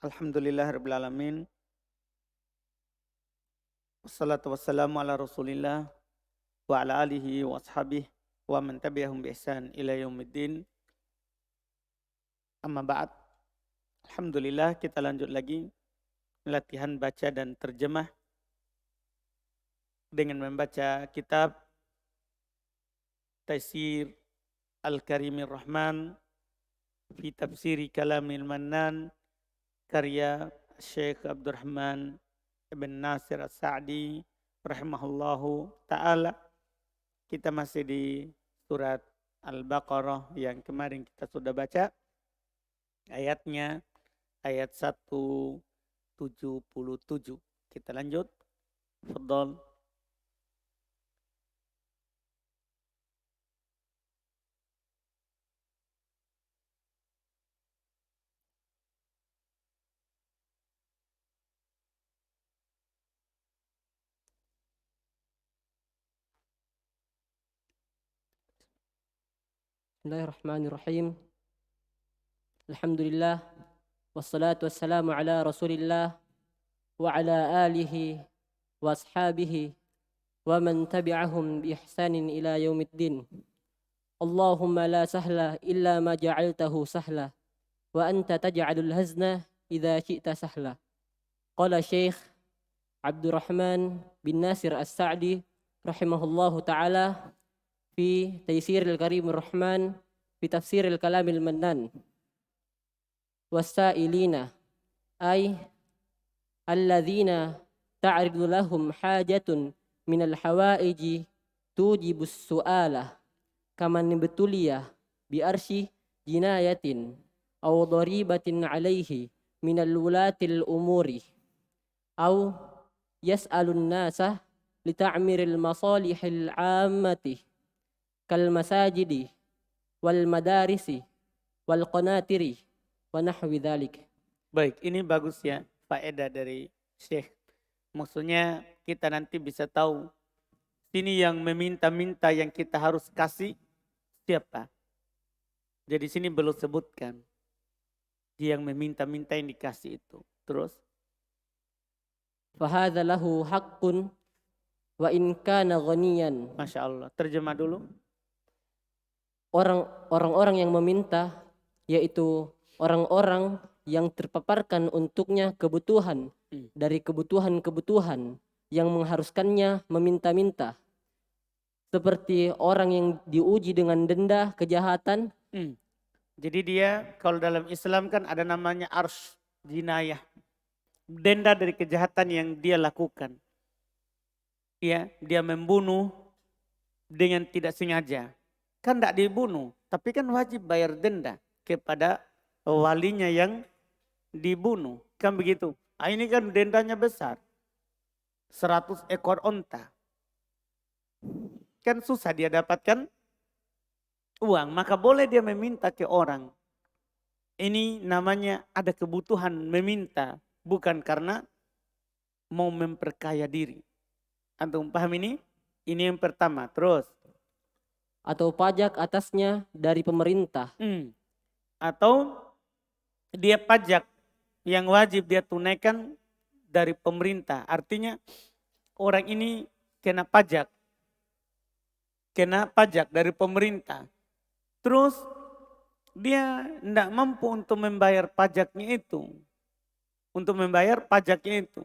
Alhamdulillahirabbil alamin. Wassalatu wassalamu ala Rasulillah wa ala alihi wa ashabihi wa man tabi'ahum bi ihsan ila yaumiddin. Amma ba'd. Alhamdulillah, kita lanjut lagi latihan baca dan terjemah dengan membaca kitab Taisir Al-Karimir Rahman fi Tafsiri Kalamil Mannan karya Syekh Abdurrahman Ibn Nasir As-Sa'di rahimahullahu ta'ala. Kita masih di surat Al-Baqarah yang kemarin kita sudah baca. Ayatnya ayat 177. Kita lanjut. Fadhal. Bismillahirrahmanirrahim. Alhamdulillah. Wassalatu wassalamu ala Rasulillah wa ala alihi wa ashabihi wa man tabi'ahum bi ihsanin ila yaumiddin. Allahumma la sahla illa ma ja'altahu sahla wa anta taj'alul hazna idza syi'ta sahla. Qala Syekh Abdurrahman bin Nasir As-Sa'di rahimahullahu ta'ala fi Taisiril Karimir Rahman fi Tafsiril Kalamil Mannan. Wasailina ay alladzina ta'ridu lahum hajatun minal hawaiji tujibus su'alah kaman betulia bi arsy jinayatin aw daribatin alaihi minal wulatil umuri aw yas'alun nasa lita'miril masalihil ammati kal masajidi wal madarisi wal qanatiri wa nahwi dzalik. Baik, ini bagus ya faedah dari Syekh. Maksudnya kita nanti bisa tahu sini yang meminta-minta yang kita harus kasih siapa. Jadi sini belum sebutkan dia yang meminta-minta yang dikasih itu. Terus Fahadza lahu haqqun wa in kana ghaniyan. Masya Allah. Terjemah dulu. Orang-orang yang meminta yaitu orang-orang yang terpaparkan untuknya kebutuhan dari kebutuhan-kebutuhan yang mengharuskannya meminta-minta. Seperti orang yang diuji dengan denda kejahatan. Jadi dia kalau dalam Islam kan ada namanya arsy jinayah. Denda dari kejahatan yang dia lakukan. Ya, dia membunuh dengan tidak sengaja. Kan tidak dibunuh, tapi kan wajib bayar denda kepada walinya yang dibunuh. Kan begitu. Ini kan dendanya besar. 100 ekor onta. Kan susah dia dapatkan uang. Maka boleh dia meminta ke orang. Ini namanya ada kebutuhan meminta. Bukan karena mau memperkaya diri. Antum paham ini? Ini yang pertama. Terus. Atau pajak atasnya dari pemerintah. Atau dia pajak yang wajib dia tunaikan dari pemerintah. Artinya orang ini kena pajak. Kena pajak dari pemerintah. Terus dia tidak mampu untuk membayar pajaknya itu. Untuk membayar pajaknya itu.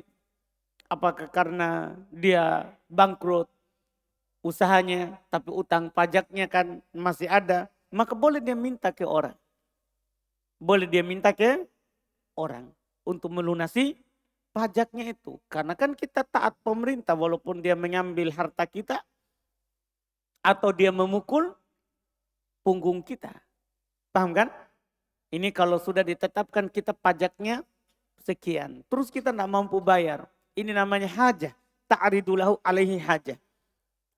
Apakah karena dia bangkrut usahanya, tapi utang pajaknya kan masih ada. Maka boleh dia minta ke orang. Boleh dia minta ke orang untuk melunasi pajaknya itu. Karena kan kita taat pemerintah walaupun dia mengambil harta kita atau dia memukul punggung kita. Paham kan? Ini kalau sudah ditetapkan kita pajaknya sekian. Terus kita tidak mampu bayar. Ini namanya hajah. Ta'ridu lahu alaihi hajah.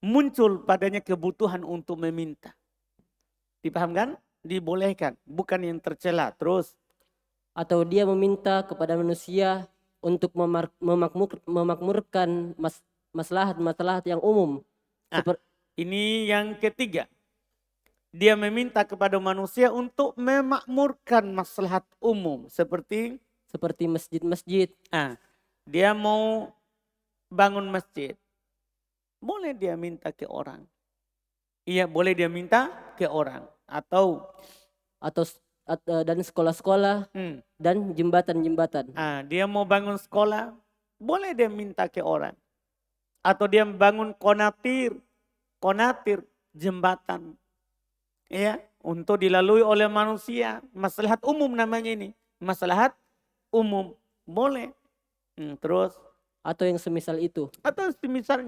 Muncul padanya kebutuhan untuk meminta. Dipahamkan? Dibolehkan. Bukan yang tercela. Terus. Atau dia meminta kepada manusia untuk memakmurkan maslahat-maslahat yang umum. Ini yang ketiga. Dia meminta kepada manusia untuk memakmurkan maslahat umum. Seperti seperti masjid-masjid. Dia mau bangun masjid, boleh dia minta ke orang. Iya, boleh dia minta ke orang. Atau Dan sekolah-sekolah dan jembatan-jembatan. dia mau bangun sekolah, boleh dia minta ke orang. Atau dia bangun konatir jembatan. Ya, untuk dilalui oleh manusia. Maslahat umum namanya ini. Maslahat umum. Boleh. Terus. Atau yang semisal itu. Atau semisal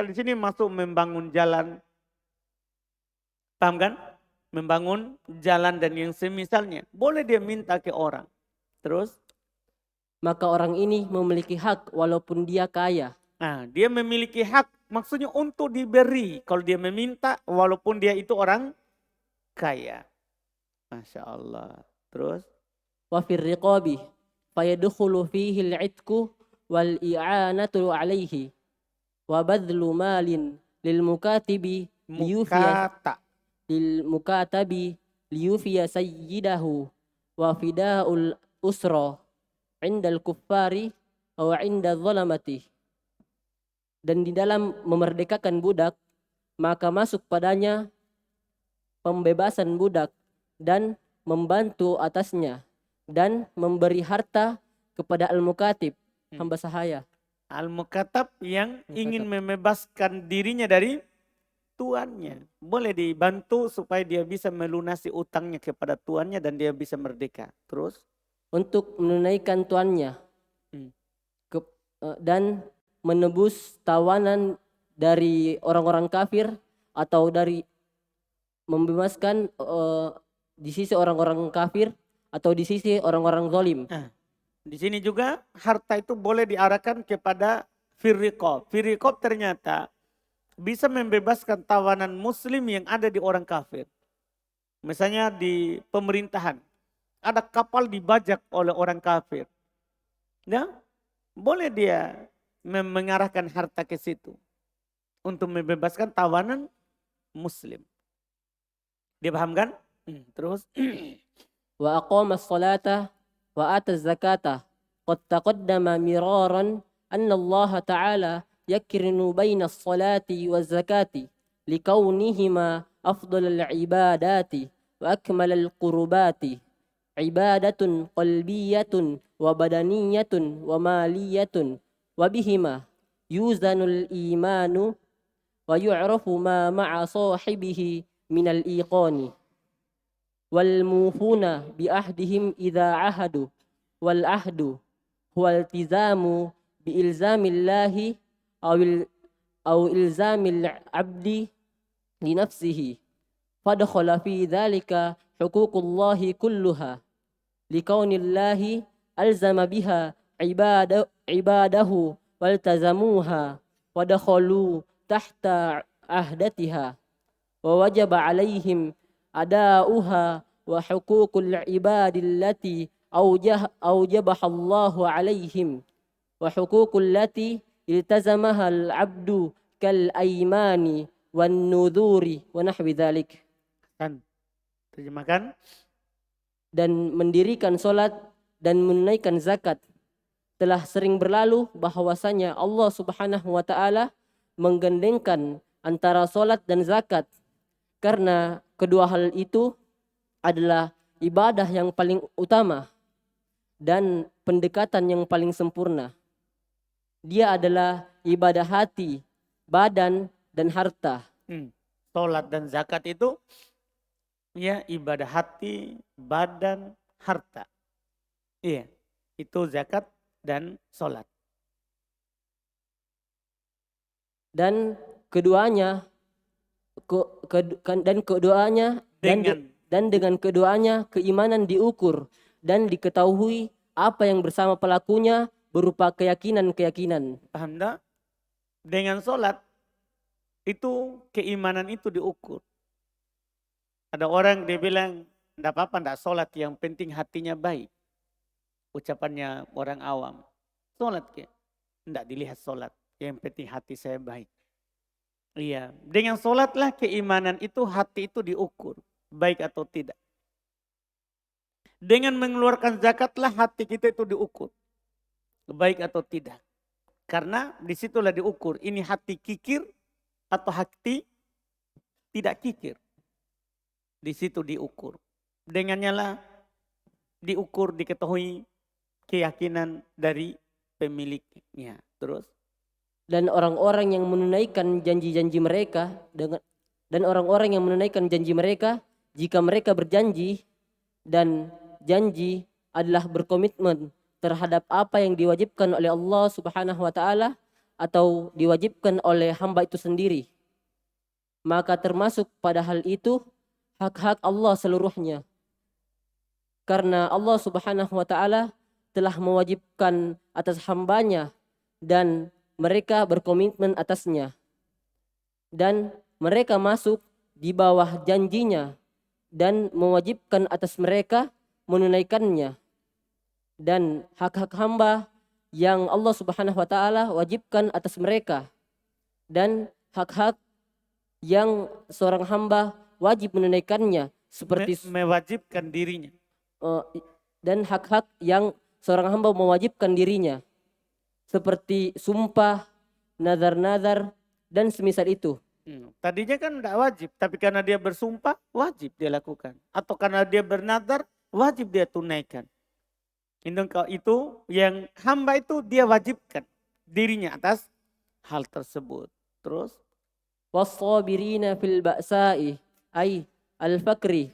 di sini masuk membangun jalan. Paham kan? Membangun jalan dan yang semisalnya. Boleh dia minta ke orang. Terus? Maka orang ini memiliki hak walaupun dia kaya. Dia memiliki hak maksudnya untuk diberi. Kalau dia meminta walaupun dia itu orang kaya. Masya Allah. Terus? Wa fir riqabi fayadkhulu fihi al-'itqu wal i'anatu 'alaihi wa badlu malin lil mukatibi liyufiya sayyidahu wa fida'ul usra 'indal kuffari wa 'inda dhalamati. Dan di dalam memerdekakan budak, maka masuk padanya pembebasan budak dan membantu atasnya dan memberi harta kepada al-mukatib, hamba sahaya. Al-mukatab yang ingin membebaskan dirinya dari tuannya. Boleh dibantu supaya dia bisa melunasi utangnya kepada tuannya dan dia bisa merdeka. Terus? Untuk menunaikan tuannya dan menebus tawanan dari orang-orang kafir atau dari membebaskan di sisi orang-orang kafir atau di sisi orang-orang zalim. Di sini juga harta itu boleh diarahkan kepada firriqab. Firriqab ternyata bisa membebaskan tawanan muslim yang ada di orang kafir. Misalnya di pemerintahan. Ada kapal dibajak oleh orang kafir. Ya, boleh dia mengarahkan harta ke situ. Untuk membebaskan tawanan muslim. Dia paham kan? Terus. Wa aqama as-salata wa ata az-zakata. Qad taqaddama miraran anna Allah Ta'ala yakrinu baina as-salati waz-zakati likaunihima afdal al-ibadati wa akmal al-qurbati. Ibadatun qalbiyatun wa badaniyatun wa maliyatun wa bihima yuzanul imanu wa yu'rafu ma ma'a sahibihi minal iqani wal mufuna bi ahdihim idza ahadu wal ahdu huwa iltizamu bi ilzamillahi aw ilzamil abdi li nafsihi fadkhala fi dhalika huququllahi kulluha likaunillahi alzama biha ibadahu waltazamuha wadakhalu tahta ahdatiha wa wajaba alaihim adauha wa huququl ibadillati awjabahallahu alaihim wa huququl lati iltazamaha al-abdu kal aymani wan nudhuri wa nahwi dhalik. Terjemahkan. Dan mendirikan solat dan menunaikan zakat. Telah sering berlalu bahwasanya Allah Subhanahu wa Ta'ala menggandengkan antara solat dan zakat karena kedua hal itu adalah ibadah yang paling utama dan pendekatan yang paling sempurna. Dia adalah ibadah hati, badan dan harta. Solat dan zakat itu ya ibadah hati, badan, harta. Iya, itu zakat dan solat. Dan keduanya dengan keduanya keimanan diukur dan diketahui apa yang bersama pelakunya berupa keyakinan-keyakinan. Paham tak? Dengan solat itu keimanan itu diukur. Ada orang dia bilang, enggak apa-apa enggak solat, yang penting hatinya baik. Ucapannya orang awam. Solat ke? Enggak dilihat solat, yang penting hati saya baik. Iya, dengan solatlah keimanan itu, hati itu diukur, baik atau tidak. Dengan mengeluarkan zakatlah hati kita itu diukur. Baik atau tidak. Karena disitulah diukur. Ini hati kikir atau hati tidak kikir. Di situ diukur. Dengannya lah diukur, diketahui keyakinan dari pemiliknya. Terus. Dan orang-orang yang menunaikan janji-janji mereka jika mereka berjanji dan janji adalah berkomitmen terhadap apa yang diwajibkan oleh Allah Subhanahu wa taala atau diwajibkan oleh hamba itu sendiri, maka termasuk pada hal itu hak-hak Allah seluruhnya. Karena Allah Subhanahu wa taala telah mewajibkan atas hambanya dan mereka berkomitmen atasnya. Dan mereka masuk di bawah janjinya dan mewajibkan atas mereka menunaikannya. Dan hak-hak hamba yang Allah Subhanahu wa taala wajibkan atas mereka. Dan hak-hak yang seorang hamba wajib menunaikannya seperti Mewajibkan dirinya. dan hak-hak yang seorang hamba mewajibkan dirinya seperti sumpah, nazar-nazar dan semisal itu. Tadinya kan tidak wajib, tapi karena dia bersumpah wajib dia lakukan. Atau karena dia bernazar wajib dia tunaikan. Itu yang hamba itu dia wajibkan dirinya atas hal tersebut. Terus Was-sabirina fil ba'sa'i ay al-fakri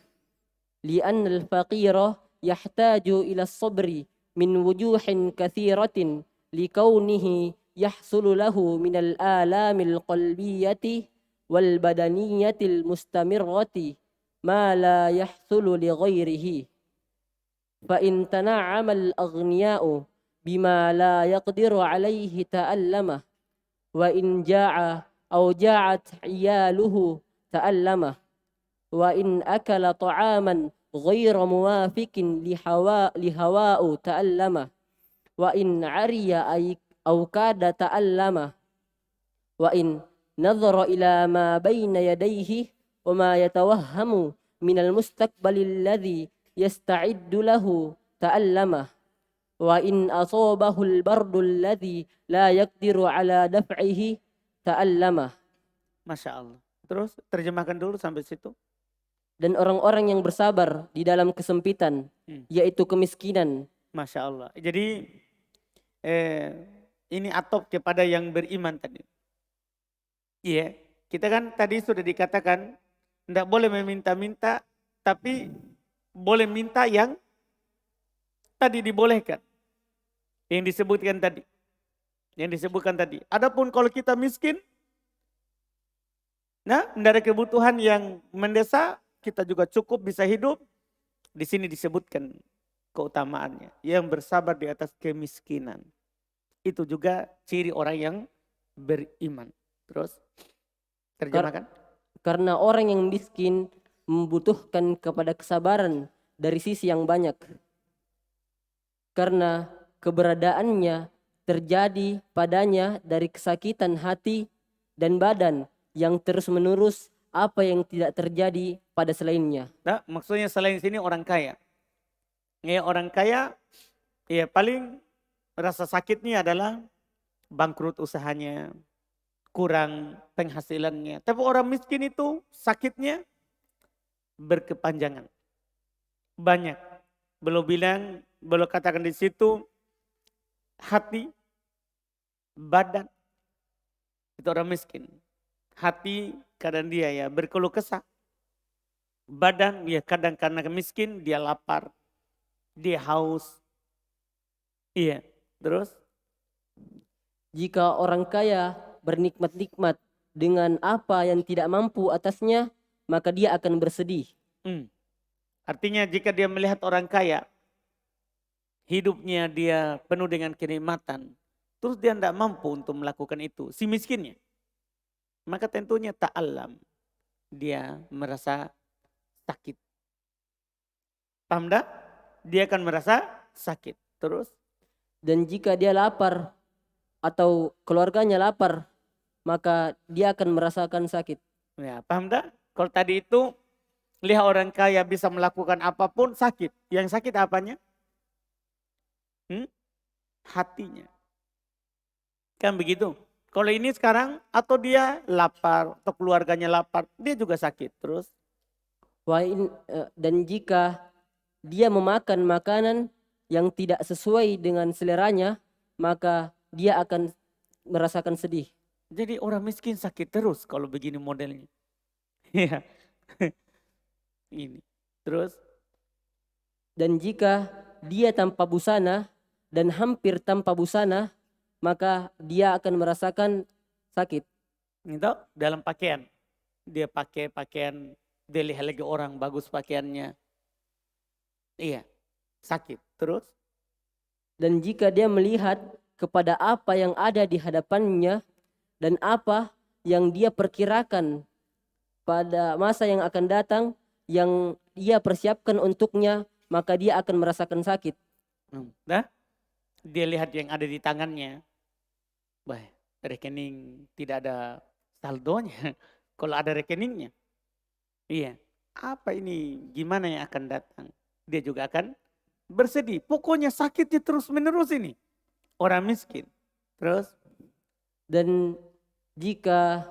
li'anna al-faqira yahtaju ila as-sabri min wujuhin katsiratin likaunihi yahsulu lahu min al-alamil qalbiyyati wal badaniyatil mustamirrati ma la yahsulu li ghairihi fa in tana'ama al-aghniya'u bima la yaqdiru alayhi ta'allama wa in ja'a aw ja'at 'iyaluhu ta'allama wa in akala ta'aman ghayra muwafiqin lihawa'u ta'allama wa in 'ariya aw kada ta'allama wa in nadhara ila ma bayna yadayhi wa ma yatawahhamu min al-mustaqbali alladhi yasta'iddu lahu ta'allama wa in asabahu al-bardu alladhi la yaqdiru ala daf'ihi ta'allama. Masya Allah. Terus terjemahkan dulu sampai situ. Dan orang-orang yang bersabar di dalam kesempitan, yaitu kemiskinan. Masya Allah. Jadi ini atop kepada yang beriman tadi. Iya, kita kan tadi sudah dikatakan tidak boleh meminta-minta, tapi boleh minta yang tadi dibolehkan. Yang disebutkan tadi. Adapun kalau kita miskin, nah, tidak ada kebutuhan yang mendesak, kita juga cukup bisa hidup. Di sini disebutkan keutamaannya. Yang bersabar di atas kemiskinan. Itu juga ciri orang yang beriman. Terus, terjemahkan. Karena orang yang miskin membutuhkan kepada kesabaran dari sisi yang banyak. Karena keberadaannya terjadi padanya dari kesakitan hati dan badan yang terus-menerus apa yang tidak terjadi pada selainnya. Nah, maksudnya selain sini orang kaya. Ya, orang kaya ya paling rasa sakitnya adalah bangkrut usahanya, kurang penghasilannya. Tapi orang miskin itu sakitnya berkepanjangan. Banyak. Belum katakan di situ hati, badan. Itu orang miskin. Hati kadang dia ya berkeluh kesah. Badan ya kadang karena miskin dia lapar. Dia haus. Iya, terus? Jika orang kaya bernikmat-nikmat dengan apa yang tidak mampu atasnya, maka dia akan bersedih. Artinya jika dia melihat orang kaya, hidupnya dia penuh dengan kenikmatan, terus dia tidak mampu untuk melakukan itu, si miskinnya. Maka tentunya ta'allam, dia merasa sakit. Paham dah? Dia akan merasa sakit. Terus? Dan jika dia lapar atau keluarganya lapar, maka dia akan merasakan sakit. Ya, paham dah? Kalau tadi itu Lihat orang kaya bisa melakukan apapun, sakit. Yang sakit apanya? Hatinya. Kan begitu. Kalau ini sekarang, atau dia lapar, atau keluarganya lapar, dia juga sakit. Terus, Dan jika dia memakan makanan yang tidak sesuai dengan seleranya, maka dia akan merasakan sedih. jadi orang miskin sakit terus kalau begini modelnya. Iya. Ini. Terus, Dan jika dia tanpa busana dan hampir tanpa busana, maka dia akan merasakan sakit. itu dalam pakaian. Dia pakai pakaian, dia lihat lagi orang bagus pakaiannya. Iya, sakit. Terus, Dan jika dia melihat kepada apa yang ada di hadapannya dan apa yang dia perkirakan pada masa yang akan datang yang dia persiapkan untuknya, maka dia akan merasakan sakit. nah, dia lihat yang ada di tangannya. Bah, rekening tidak ada saldonya. Kalau ada rekeningnya. Iya. Apa ini? Gimana yang akan datang? Dia juga akan bersedih. Pokoknya sakitnya terus menerus ini. Orang miskin. Terus, Dan jika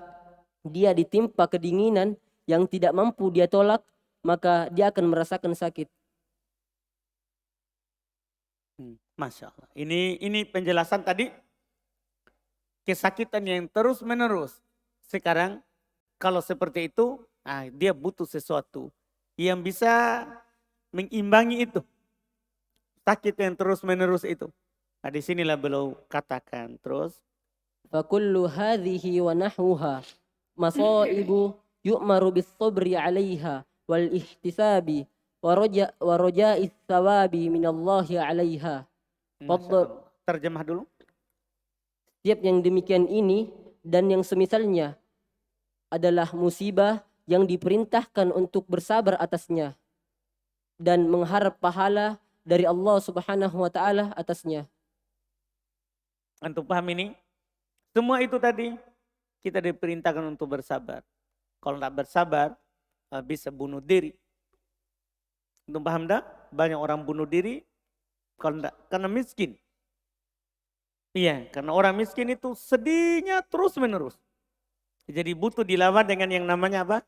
dia ditimpa kedinginan yang tidak mampu dia tolak, maka dia akan merasakan sakit. Masya Allah. Ini penjelasan tadi. Kesakitan yang terus menerus. Sekarang kalau seperti itu, dia butuh sesuatu yang bisa mengimbangi itu. Sakit yang terus menerus itu. Nah, disinilah beliau katakan terus. فكل هذه ونحوها مصائب يؤمر بالصبر عليها والاحتساب ورجاء الثواب من الله عليها. Masya Allah. Terjemah dulu. Setiap yang demikian ini dan yang semisalnya adalah musibah yang diperintahkan untuk bersabar atasnya dan mengharap pahala dari Allah Subhanahu wa taala atasnya. Antum paham ini? Semua itu tadi kita diperintahkan untuk bersabar. Kalau tidak bersabar bisa bunuh diri. Antum paham dah? Banyak orang bunuh diri karena miskin. Iya, karena orang miskin itu sedihnya terus menerus. Jadi butuh dilawan dengan yang namanya apa?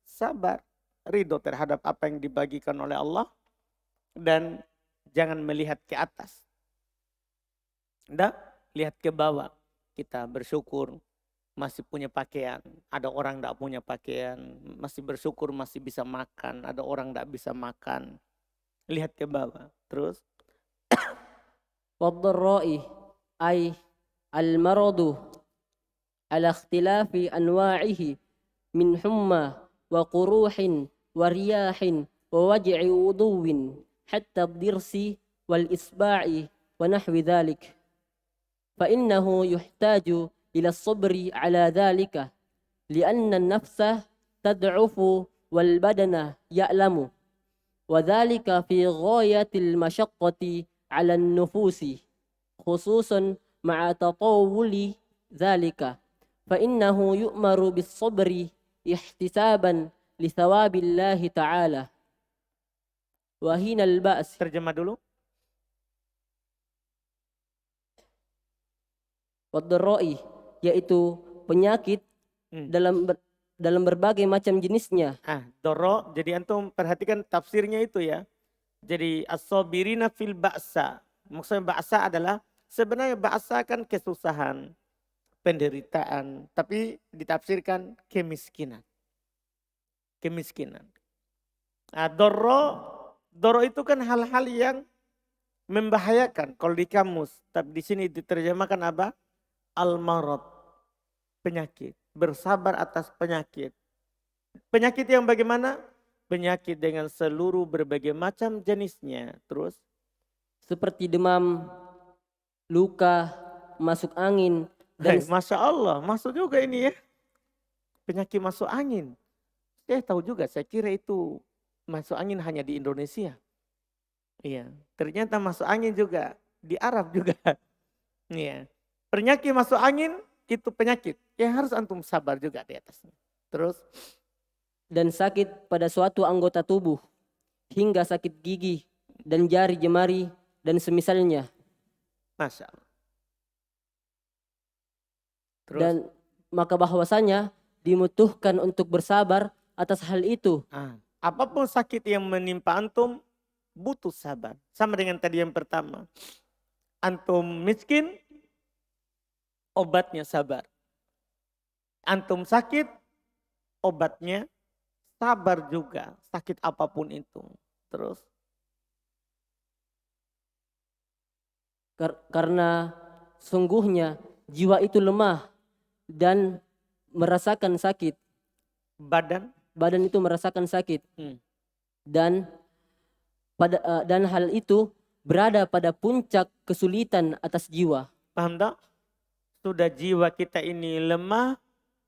Sabar. Ridho terhadap apa yang dibagikan oleh Allah. Dan jangan melihat ke atas. Nggak, lihat ke bawah. Kita bersyukur masih punya pakaian. Ada orang tidak punya pakaian. Masih bersyukur masih bisa makan. Ada orang tidak bisa makan. Lihat ke bawah. Terus. والضراء أي المرض على اختلاف أنواعه من حمى وقروح ورياح ووجع وضو حتى الضرس والإصباع ونحو ذلك، فإنه يحتاج إلى الصبر على ذلك لأن النفس تضعف والبدن يألم، وذلك في غاية المشقة على النفوس خصوصا مع تطول ذلك، فإنه يؤمر بالصبر احتسابا لثواب الله تعالى وهنا البأس. Terjemah dulu. Waddarra'i yaitu penyakit dalam berbagai macam jenisnya. Doro, jadi antum perhatikan tafsirnya itu ya. Jadi as-sabirina fil ba'sa. Maksudnya ba'sa adalah sebenarnya ba'sa kan kesusahan, penderitaan, tapi ditafsirkan kemiskinan. Kemiskinan. Doro itu kan hal-hal yang membahayakan kalau di kamus. Tapi di sini diterjemahkan apa? Al-marad. Penyakit. Bersabar atas penyakit. Penyakit yang bagaimana? Penyakit dengan seluruh berbagai macam jenisnya. Terus? Seperti demam, luka, masuk angin. Dan Masya Allah, masuk juga ini ya. Penyakit masuk angin. Saya tahu juga, saya kira itu masuk angin hanya di Indonesia. Iya, ternyata masuk angin juga. Di Arab juga. Iya. Penyakit masuk angin itu penyakit. Yang harus antum sabar juga di atasnya. Terus? dan sakit pada suatu anggota tubuh hingga sakit gigi dan jari jemari dan semisalnya. Masya Allah. Terus, Dan maka bahwasanya dibutuhkan untuk bersabar atas hal itu. apapun sakit yang menimpa antum, butuh sabar. Sama dengan tadi yang pertama. Antum miskin, obatnya sabar. Antum sakit, obatnya sabar juga. Sakit apapun itu. Terus, Karena sungguhnya jiwa itu lemah dan merasakan sakit. badan itu merasakan sakit. hmm, Dan hal itu berada pada puncak kesulitan atas jiwa. paham tak? Sudah jiwa kita ini lemah,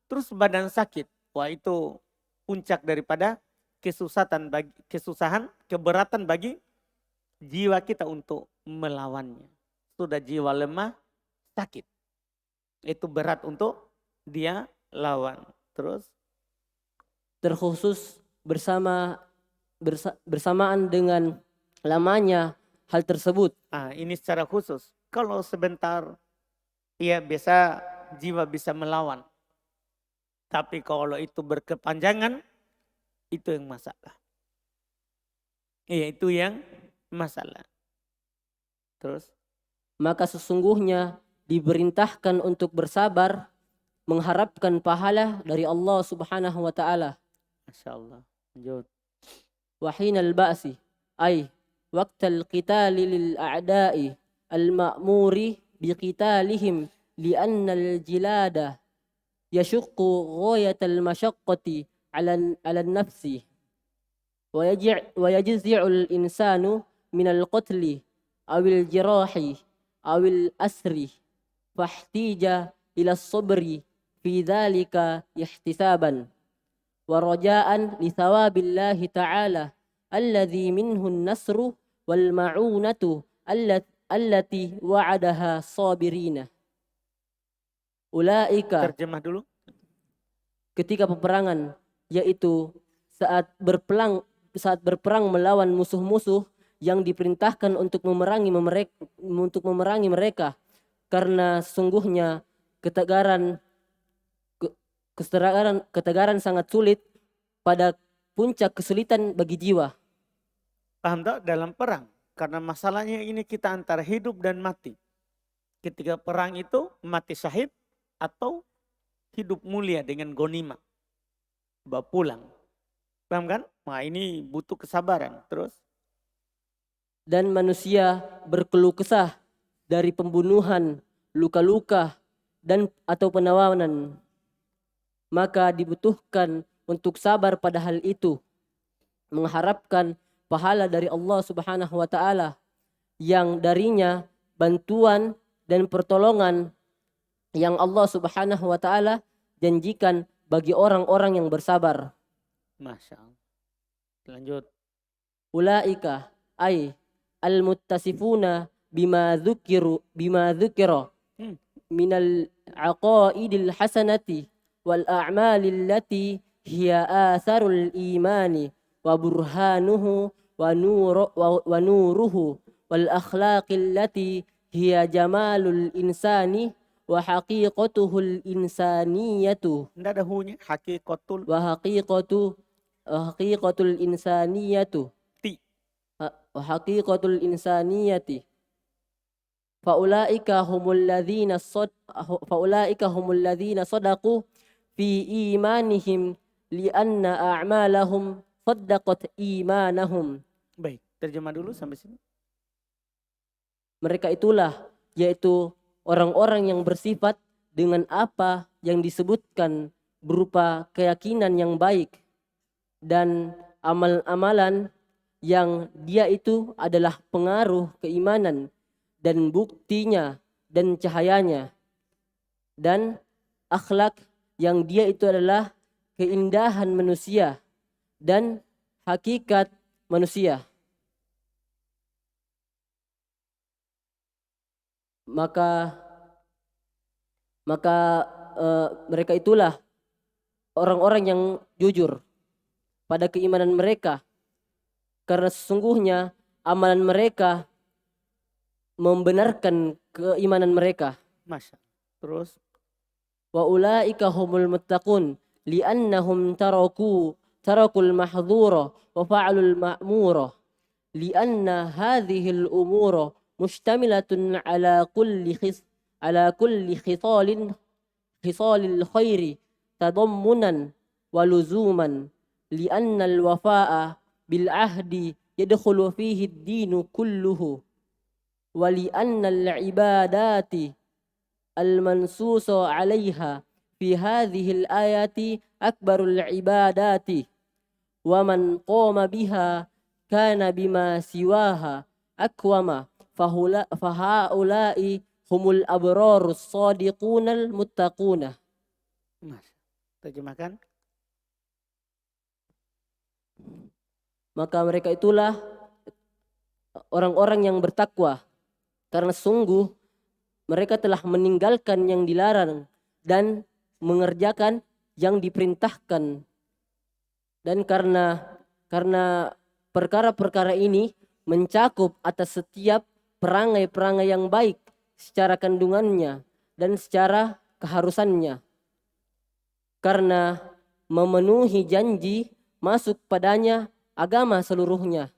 terus badan sakit. Wah, itu puncak daripada kesusahan, keberatan bagi jiwa kita untuk melawannya. Sudah jiwa lemah, sakit. Itu berat untuk dia lawan. Terus, Terkhusus bersamaan dengan lamanya hal tersebut. ini secara khusus. Kalau sebentar, ya biasa jiwa bisa melawan. Tapi kalau itu berkepanjangan, itu yang masalah. Iya, itu yang masalah. Terus, Maka sesungguhnya diperintahkan untuk bersabar, mengharapkan pahala dari Allah Subhanahu wa taala. Masya Allah. Lanjut. وحين البأس أي وقت القتال للأعداء المأمور بقتالهم لأن الجلاد يشق غاية المشقة على النفس ويجزع الإنسان من القتل أو الجراح أو الأسر فاحتيج إلى الصبر في ذلك احتسابا ورجاء لثواب الله تعالى الذي منه النصر والمعونة التي وعدها الصابرين. Ulaika, Terjemah dulu. ketika peperangan, yaitu saat berperang melawan musuh-musuh yang diperintahkan untuk memerangi mereka, karena sesungguhnya ketegaran sangat sulit pada puncak kesulitan bagi jiwa. Paham tak? Dalam perang. Karena masalahnya ini kita antara hidup dan mati. Ketika perang itu mati syahid atau hidup mulia dengan gonima. Bawa pulang. Paham kan? Nah, ini butuh kesabaran. Terus? Dan manusia berkeluh kesah dari pembunuhan, luka-luka, dan atau penawanan. Maka dibutuhkan untuk sabar pada hal itu. Mengharapkan pahala dari Allah Subhanahu wa taala yang darinya bantuan dan pertolongan yang Allah Subhanahu wa taala janjikan bagi orang-orang yang bersabar. Masya Allah. Lanjut. Ulaika ay al-muttasifuna bima dzukira minal aqaidil hasanati wal a'malil lati hiya atharul imani wa burhanuhu wa nuruhu wal akhlaqil lati hiya jamalul insani wa haqiqatuhul insaniyatu. Tidak ada hunya. Hakikatul. Wa haqiqatul insaniyatu. Wa haqiqatul insaniyati. Faulaika humul ladzina sadaqu fi imanihim lianna a'malahum saddaqat imanahum. Baik, terjemah dulu sampai sini. Mereka itulah, yaitu orang-orang yang bersifat dengan apa yang disebutkan berupa keyakinan yang baik dan amal-amalan yang dia itu adalah pengaruh keimanan dan buktinya dan cahayanya, dan akhlak yang dia itu adalah keindahan manusia dan hakikat manusia. Maka mereka itulah orang-orang yang jujur pada keimanan mereka, karena sesungguhnya amalan mereka membenarkan keimanan mereka. Masya. Terus Wa ulaika humul muttaqun li'annahum tarakul mahdhura wa fa'alul ma'mura li'anna hadhil umura mushtamilatun ala kulli khisalil khairi tadammunan wa luzuman li'anna al-wafa'a bil ahdi yadkhulu fihi ad-dinu kulluhu wa li'anna al-ibadati المنصوص عليها في هذه الآيات أكبر العبادات ومن قام بها كان بما سواها أكوم فهؤلاء هم الأبرار الصادقون المتقون. Masya. Terjemahkan. Maka mereka itulah orang-orang yang bertakwa, karena sungguh mereka telah meninggalkan yang dilarang dan mengerjakan yang diperintahkan. Dan karena perkara-perkara ini mencakup atas setiap perangai-perangai yang baik secara kandungannya dan secara keharusannya. Karena memenuhi janji masuk padanya agama seluruhnya.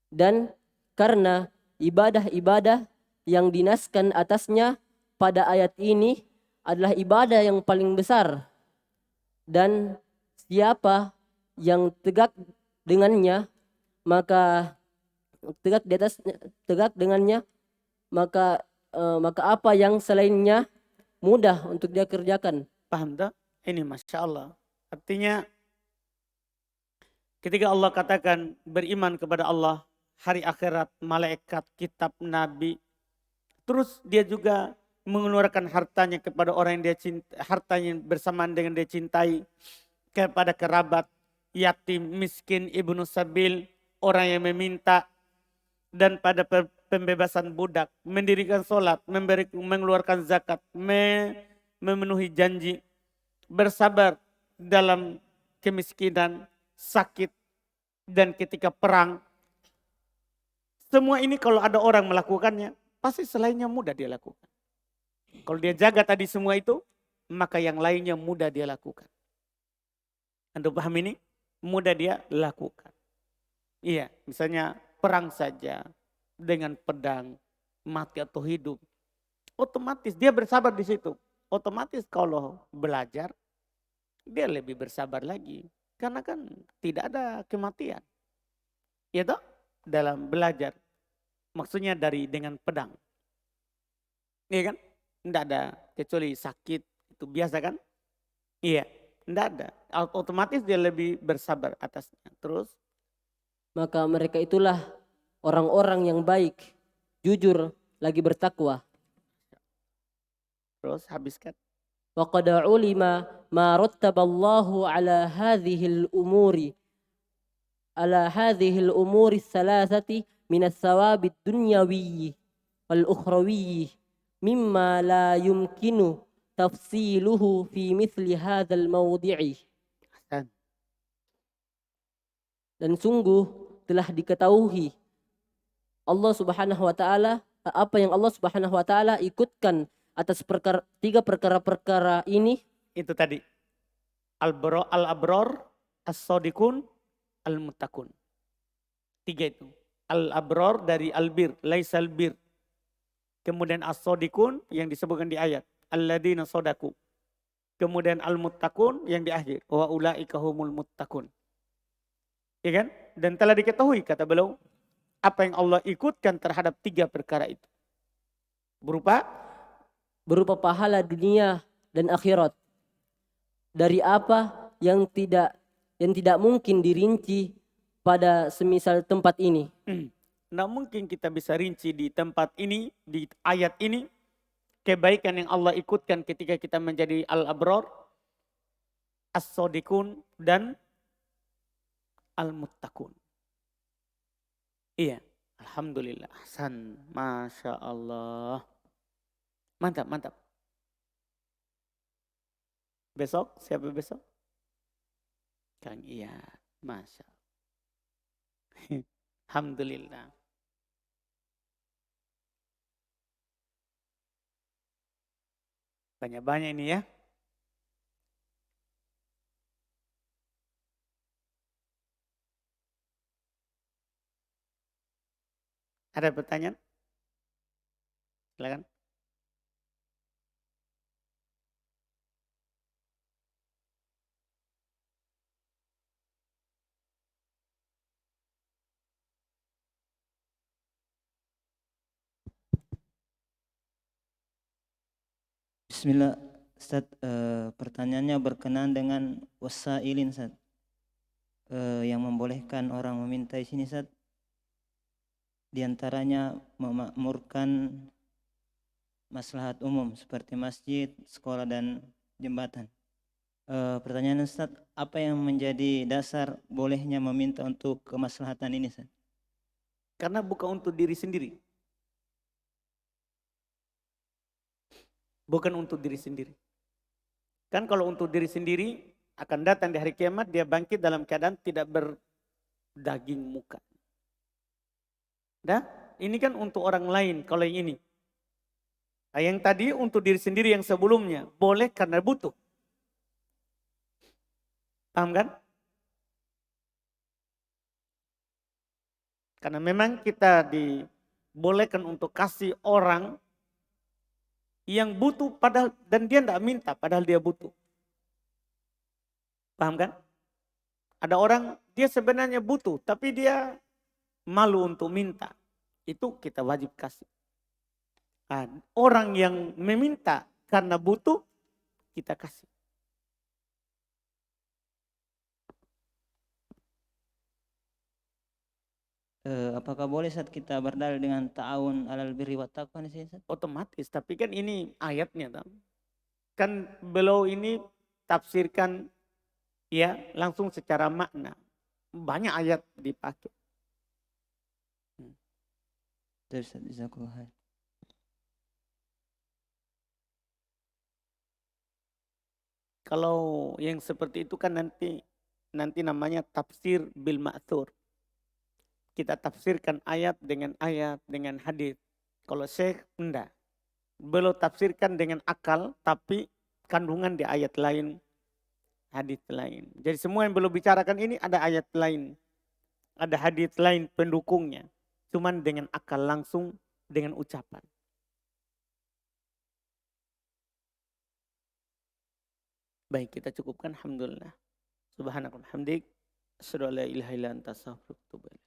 Dan karena ibadah-ibadah yang dinaskan atasnya pada ayat ini adalah ibadah yang paling besar, dan siapa yang tegak dengannya maka maka apa yang selainnya mudah untuk dia kerjakan. Paham tak? Ini Masya Allah. Artinya ketika Allah katakan beriman kepada Allah, hari akhirat, malaikat, kitab, nabi, terus dia juga mengeluarkan hartanya kepada orang yang dia cinta, hartanya bersamaan dengan dia cintai, kepada kerabat, yatim, miskin, ibnu sabil, orang yang meminta, dan pada pembebasan budak, mendirikan sholat, mengeluarkan zakat, memenuhi janji, bersabar dalam kemiskinan, sakit, dan ketika perang. Semua ini kalau ada orang melakukannya, pasti selainnya mudah dia lakukan. Kalau dia jaga tadi semua itu, maka yang lainnya mudah dia lakukan. Anda paham ini? Mudah dia lakukan. Iya, misalnya perang saja dengan pedang, mati atau hidup. Otomatis dia bersabar di situ. Otomatis kalau belajar, dia lebih bersabar lagi. Karena kan tidak ada kematian. Ya toh? Dalam belajar. Maksudnya dengan pedang. Iya kan? Tidak ada, kecuali sakit, itu biasa kan? Iya, tidak ada. Otomatis dia lebih bersabar atasnya. Terus? Maka mereka itulah orang-orang yang baik, jujur, lagi bertakwa. Terus habiskan. وقد علم ما رتب الله على هذه الأمور الثلاثة من الثواب الدنيوي والأخروي مما لا يمكن تفصيله في مثل هذا الموضع. Dan sungguh telah diketahui Allah Subhanahu wa taala apa yang Allah Subhanahu wa taala ikutkan atas tiga perkara-perkara ini. Itu tadi. Al-abror, as-sadiqun, al-muttaqun. Tiga itu. Al-abror dari albir, laisal bir. Kemudian as-sadiqun yang disebutkan di ayat, alladzina sadaku. Kemudian al-muttaqun yang di akhir, wa ulaika humul muttaqun. Ya kan? Dan telah diketahui kata beliau apa yang Allah ikutkan terhadap tiga perkara itu. Berupa pahala dunia dan akhirat. Dari apa yang tidak mungkin dirinci pada semisal tempat ini. Tidak mungkin kita bisa rinci di tempat ini, di ayat ini, kebaikan yang Allah ikutkan ketika kita menjadi al-abror, as-sadiqun, dan al-muttaqun. Iya, alhamdulillah. Hasan, Masya Allah. Mantap. Besok, siapa besok? Kang Iya. Masya Allah. Alhamdulillah. Banyak-banyak ini ya. Ada pertanyaan? Silakan. Bismillah, Ustaz, pertanyaannya berkenaan dengan wasailin, Ustaz. Yang membolehkan orang meminta di sini, Ustaz, di antaranya memakmurkan maslahat umum seperti masjid, sekolah dan jembatan. Pertanyaan Ustaz, apa yang menjadi dasar bolehnya meminta untuk kemaslahatan ini, Ustaz? Karena bukan untuk diri sendiri. Bukan untuk diri sendiri. Kan kalau untuk diri sendiri akan datang di hari kiamat dia bangkit dalam keadaan tidak berdaging muka. Dah, ini kan untuk orang lain kalau yang ini. Nah, yang tadi untuk diri sendiri yang sebelumnya boleh karena butuh. Paham kan? Karena memang kita dibolehkan untuk kasih orang yang butuh padahal dan dia tidak minta padahal dia butuh. Paham kan? Ada orang dia sebenarnya butuh tapi dia malu untuk minta. Itu kita wajib kasih. Nah, orang yang meminta karena butuh kita kasih. Apakah boleh saat kita berdalil dengan ta'awun alal birri wat taqwa di sini, Ustaz? Otomatis, tapi kan ini ayatnya. Kan beliau ini tafsirkan ya langsung secara makna. Banyak ayat dipakai. Terus, jazakallah khair. Kalau yang seperti itu kan nanti namanya tafsir bil ma'thur. Kita tafsirkan ayat dengan hadis. Kalau Syekh enggak. Beliau tafsirkan dengan akal tapi kandungan di ayat lain, hadis lain. Jadi semua yang beliau bicarakan ini ada ayat lain, ada hadis lain pendukungnya. Cuman dengan akal langsung, dengan ucapan. Baik, kita cukupkan. Alhamdulillah. Subhanakallahumma hamdik. Asyhadu an la ilaha illa anta astaghfiruka wa atubu ilaik.